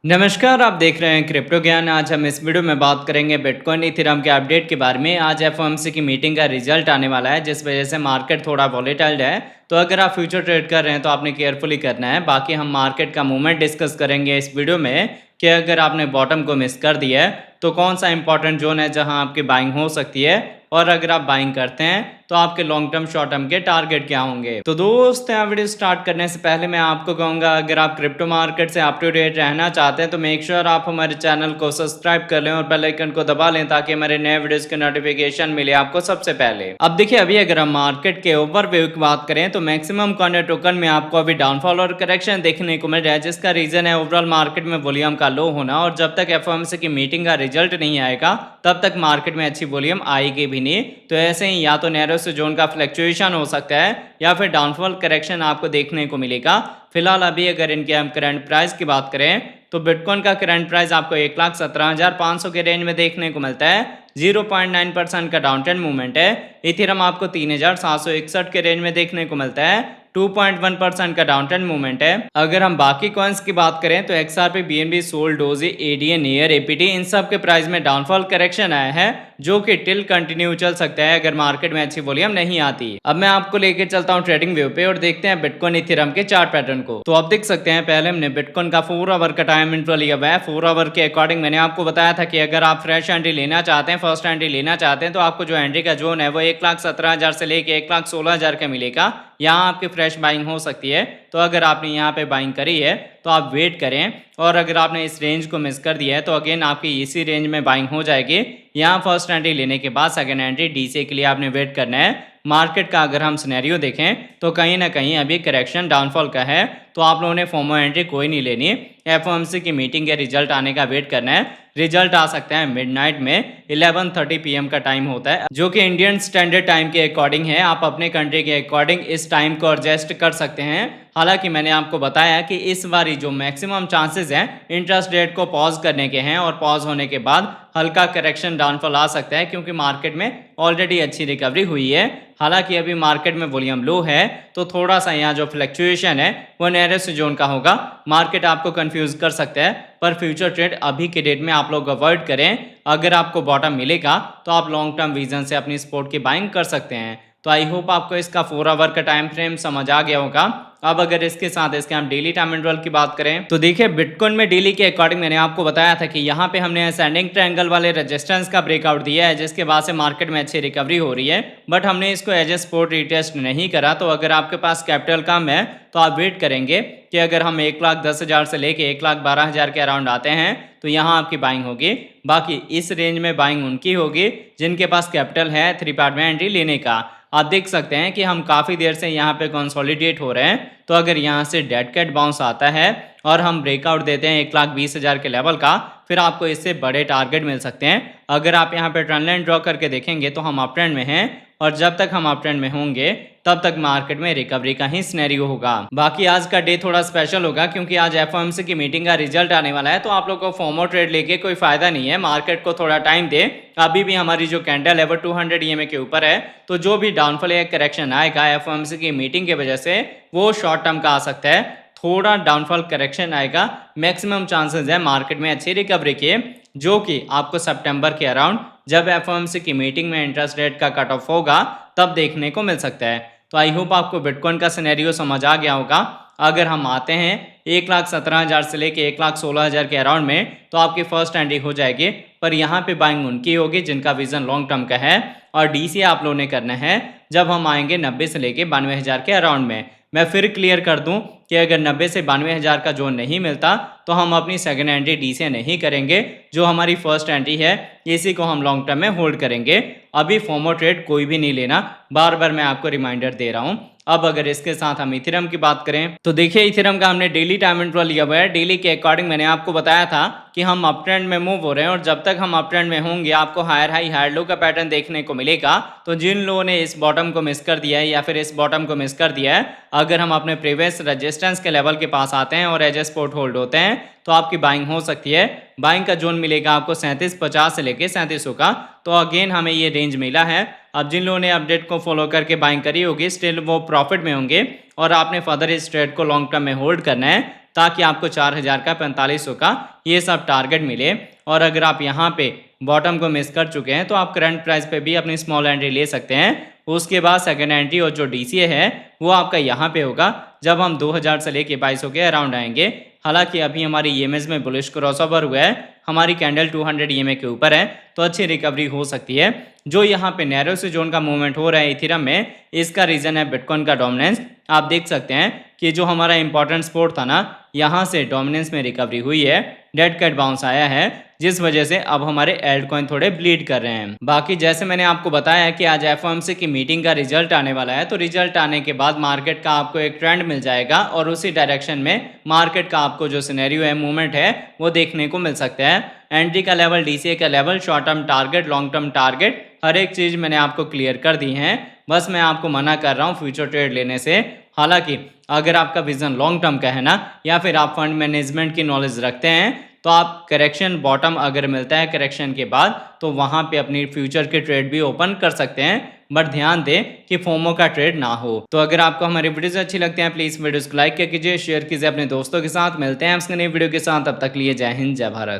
नमस्कार, आप देख रहे हैं क्रिप्टो ज्ञान। आज हम इस वीडियो में बात करेंगे बिटकॉइन इथेरियम के अपडेट के बारे में। आज एफओएमसी की मीटिंग का रिजल्ट आने वाला है, जिस वजह से मार्केट थोड़ा वॉलेटाइल है। तो अगर आप फ्यूचर ट्रेड कर रहे हैं तो आपने केयरफुली करना है। बाकी हम मार्केट का मूवमेंट डिस्कस करेंगे इस वीडियो में कि अगर आपने बॉटम को मिस कर दिया है तो कौन सा इंपॉर्टेंट जोन है जहां आपकी बाइंग हो सकती है, और अगर आप बाइंग करते हैं तो आपके लॉन्ग टर्म शॉर्ट टर्म के टारगेट क्या होंगे। तो दोस्त, वीडियो स्टार्ट करने से पहले मैं आपको कहूंगा, अगर आप क्रिप्टो मार्केट से अप टू डेट रहना चाहते हैं तो मेक श्योर आप हमारे चैनल को सब्सक्राइब कर लें और बेल आइकन को दबा लें ताकि हमारे नए वीडियोस के नोटिफिकेशन मिले आपको सबसे पहले। अब देखिए, अभी अगर हम मार्केट के ओवरव्यू की बात करें तो मैक्सिमम कॉर्नर टोकन में आपको अभी डाउनफॉल और करेक्शन देखने को मिल रहा है, जिसका रीजन है ओवरऑल मार्केट में वॉल्यूम का लो होना। और जब तक एफओएमसी की मीटिंग का रिजल्ट नहीं आएगा तब तक मार्केट में अच्छी वॉल्यूम आएगी भी नहीं। तो ऐसे ही या तो नैरो से जोन का फ्लक्चुएशन हो सकता है या फिर डाउनफॉल करेक्शन आपको देखने को मिलेगा। फिलहाल अभी अगर इनके हम करंट प्राइस की बात करें तो बिटकॉइन का करंट प्राइस आपको 1,17,500 के रेंज में देखने को मिलता है। 0.9% का डाउन ट्रेंड मूवमेंट है। इथेरियम आपको 3,761 के रेंज में देखने को मिलता है। 2.1% का डाउन ट्रेंड मूवमेंट है। अगर हम बाकी कॉइन्स की बात करें तो XRP, BNB, SOL, Doge, ADN, NEAR, APT, इन सब के प्राइस में डाउनफॉल करेक्शन आया है, जो कि टिल कंटिन्यू चल सकता है अगर मार्केट में अच्छी वॉल्यूम नहीं आती। अब मैं आपको लेके चलता हूँ ट्रेडिंग व्यू पे और देखते हैं बिटकॉइन इथेरियम के चार्ट पैटर्न को। तो आप देख सकते हैं, पहले हमने बिटकॉइन का 4 आवर का टाइम इंटरवल लिया हुआ है। 4 आवर के अकॉर्डिंग मैंने आपको बताया था कि अगर आप फ्रेश एंट्री लेना चाहते हैं, फर्स्ट एंट्री लेना चाहते हैं, तो आपको जो एंट्री का जोन है वो 1,17,000 से लेके 1,16,000 का मिलेगा। यहाँ आपकी फ्रेश बाइंग हो सकती है। तो अगर आपने यहाँ पे बाइंग करी है तो आप वेट करें, और अगर आपने इस रेंज को मिस कर दिया है तो अगेन आपकी इसी रेंज में बाइंग हो जाएगी। यहाँ फर्स्ट एंट्री लेने के बाद सेकंड एंट्री डीसी के लिए आपने वेट करना है। मार्केट का अगर हम सिनेरियो देखें तो कहीं ना कहीं अभी करेक्शन डाउनफॉल का है, तो आप लोगों ने फोमो एंट्री कोई नहीं लेनी। एफओएमसी की मीटिंग के रिजल्ट आने का वेट करना है। रिजल्ट आ सकता है मिडनाइट में, 11:30 PM का टाइम होता है, जो कि इंडियन स्टैंडर्ड टाइम के अकॉर्डिंग है। आप अपने कंट्री के अकॉर्डिंग इस टाइम को एडजस्ट कर सकते हैं। हालांकि मैंने आपको बताया कि इस बारी जो मैक्सिमम चांसेस हैं इंटरेस्ट रेट को पॉज करने के हैं, और पॉज होने के बाद हल्का करेक्शन डाउनफॉल आ सकता है, क्योंकि मार्केट में ऑलरेडी अच्छी रिकवरी हुई है। हालांकि अभी मार्केट में वॉल्यूम लो है, तो थोड़ा सा यहाँ जो फ्लक्चुएशन है वो नैरोस्ट जोन का होगा। मार्केट आपको कंफ्यूज कर सकता है, पर फ्यूचर ट्रेड अभी के डेट में आप लोग अवॉइड करें। अगर आपको बॉटम मिलेगा तो आप लॉन्ग टर्म विजन से अपनी सपोर्ट की बाइंग कर सकते हैं। तो आई होप आपको इसका 4 आवर का टाइम फ्रेम समझ आ गया होगा। अब अगर इसके साथ इसके हम डेली टाइम इंटरवल की बात करें तो देखिए, बिटकॉइन में डेली के अकॉर्डिंग मैंने आपको बताया था कि यहाँ पे हमने असेंडिंग ट्रायंगल वाले रेजिस्टेंस का ब्रेकआउट दिया है, जिसके बाद से मार्केट में अच्छी रिकवरी हो रही है। बट हमने इसको एज ए सपोर्ट रीटेस्ट नहीं करा। तो अगर आपके पास कैपिटल कम है तो आप वेट करेंगे कि अगर हम 1,10,000 से लेके 1,12,000 के अराउंड आते हैं तो यहाँ आपकी बाइंग होगी। बाकी इस रेंज में बाइंग उनकी होगी जिनके पास कैपिटल है 3 पार्ट में एंट्री लेने का। आप देख सकते हैं कि हम काफ़ी देर से यहाँ पे कंसोलिडेट हो रहे हैं। तो अगर यहाँ से डेड कैट बाउंस आता है और हम ब्रेकआउट देते हैं 1,20,000 के लेवल का, फिर आपको इससे बड़े टारगेट मिल सकते हैं। अगर आप यहाँ पे ट्रेंड लाइन ड्रॉ करके देखेंगे तो हम अप ट्रेंड में हैं, और जब तक हम अप ट्रेंड में होंगे तब तक मार्केट में रिकवरी का ही सिनेरियो होगा। बाकी आज का डे थोड़ा स्पेशल होगा, क्योंकि आज एफओएमसी की मीटिंग का रिजल्ट आने वाला है। तो आप लोगों को फोमो ट्रेड लेके कोई फायदा नहीं है। मार्केट को थोड़ा टाइम दे। अभी भी हमारी जो कैंडल है वो 200 EMA के ऊपर है। तो जो भी डाउनफॉल या करेक्शन आएगा एफओएमसी की मीटिंग की वजह से, वो शॉर्ट टर्म का आ सकता है। थोड़ा डाउनफॉल करेक्शन आएगा, मैक्सिमम चांसेस है मार्केट में अच्छी रिकवरी के, जो कि आपको सितंबर के अराउंड जब एफओएमसी की मीटिंग में इंटरेस्ट रेट का कट ऑफ होगा तब देखने को मिल सकता है। तो आई होप आपको बिटकॉइन का सिनेरियो समझ आ गया होगा। अगर हम आते हैं 1,17,000 से लेके 1,16,000 के अराउंड में तो आपकी फर्स्ट एंट्री हो जाएगी। पर यहाँ पे बाइंग उनकी होगी जिनका विजन लॉन्ग टर्म का है, और डीसी आप लोगों ने करना है जब हम आएंगे 90 से लेके 92,000 के अराउंड में। मैं फिर क्लियर कर दूं कि अगर 90 से 92,000 का जोन नहीं मिलता तो हम अपनी सेकंड एंट्री डीसी नहीं करेंगे। जो हमारी फर्स्ट एंट्री है इसी को हम लॉन्ग टर्म में होल्ड करेंगे। अभी फोमो ट्रेड कोई भी नहीं लेना, बार बार मैं आपको रिमाइंडर दे रहा हूँ। अब अगर इसके साथ हम इथेरियम की बात करें तो देखिए, इथेरियम का हमने डेली टाइम इंटरवल लिया हुआ है। डेली के अकॉर्डिंग मैंने आपको बताया था कि हम अप ट्रेंड में मूव हो रहे हैं, और जब तक हम अप ट्रेंड में होंगे आपको हायर हाई हायर लो का पैटर्न देखने को मिलेगा। तो जिन लोगों ने इस बॉटम को मिस कर दिया है या फिर इस बॉटम को मिस कर दिया है, अगर हम अपने प्रीवियस रेजिस्टेंस के लेवल के पास आते हैं और एज ए सपोर्ट होल्ड होते हैं तो आपकी बाइंग हो सकती है। बाइंग का जोन मिलेगा आपको 3750 से लेके 3700 का। तो अगेन हमें ये रेंज मिला है। अब जिन लोगों ने अपडेट को फॉलो करके बाइंग करी होगी, स्टिल वो प्रॉफिट में होंगे, और आपने फर्दर इस ट्रेड को लॉन्ग टर्म में होल्ड करना है ताकि आपको 4000 का 4500 का ये सब टारगेट मिले। और अगर आप यहाँ पे बॉटम को मिस कर चुके हैं तो आप करंट प्राइस पे भी अपनी स्मॉल एंट्री ले सकते हैं। उसके बाद सेकंड एंट्री और जो डीसीए है वो आपका यहाँ पे होगा जब हम 2000 से लेके 2200 के अराउंड आएंगे। हालांकि अभी हमारी ईएमएस में बुलिश क्रॉसओवर हुआ है, हमारी कैंडल 200 ईएमए के ऊपर है, तो अच्छी रिकवरी हो सकती है। जो यहाँ पे नैरो से जोन का मूवमेंट हो रहा है इथेरियम में, इसका रीजन है बिटकॉइन का डोमिनेंस। आप देख सकते हैं कि जो हमारा इंपॉर्टेंट सपोर्ट था ना, यहाँ से डोमिनेंस में रिकवरी हुई है, डेड कैट बाउंस आया है, जिस वजह से अब हमारे एल्ट कॉइन थोड़े ब्लीड कर रहे हैं। बाकी जैसे मैंने आपको बताया कि आज एफओएमसी की मीटिंग का रिजल्ट आने वाला है, तो रिजल्ट आने के बाद मार्केट का आपको एक ट्रेंड मिल जाएगा और उसी डायरेक्शन में मार्केट का आपको जो सिनेरियो है, मूवमेंट है, वो देखने को मिल सकता है। एंट्री का लेवल, डीसीए का level, short term target, long term target, हर एक चीज़ मैंने आपको क्लियर कर दी है। बस मैं आपको मना कर रहा हूँ फ्यूचर ट्रेड लेने से। हालांकि अगर आपका विजन लॉन्ग टर्म का है ना, या फिर आप फंड मैनेजमेंट की नॉलेज रखते हैं, तो आप करेक्शन बॉटम अगर मिलता है करेक्शन के बाद, तो वहाँ पे अपनी फ्यूचर के ट्रेड भी ओपन कर सकते हैं। बट ध्यान दें कि फोमो का ट्रेड ना हो। तो अगर आपको हमारी वीडियोस अच्छी लगती हैं, प्लीज़ वीडियोस को लाइक कीजिए, शेयर कीजिए अपने दोस्तों के साथ। मिलते हैं आपसे नई वीडियो के साथ, तब तक लिए जय हिंद, जय भारत।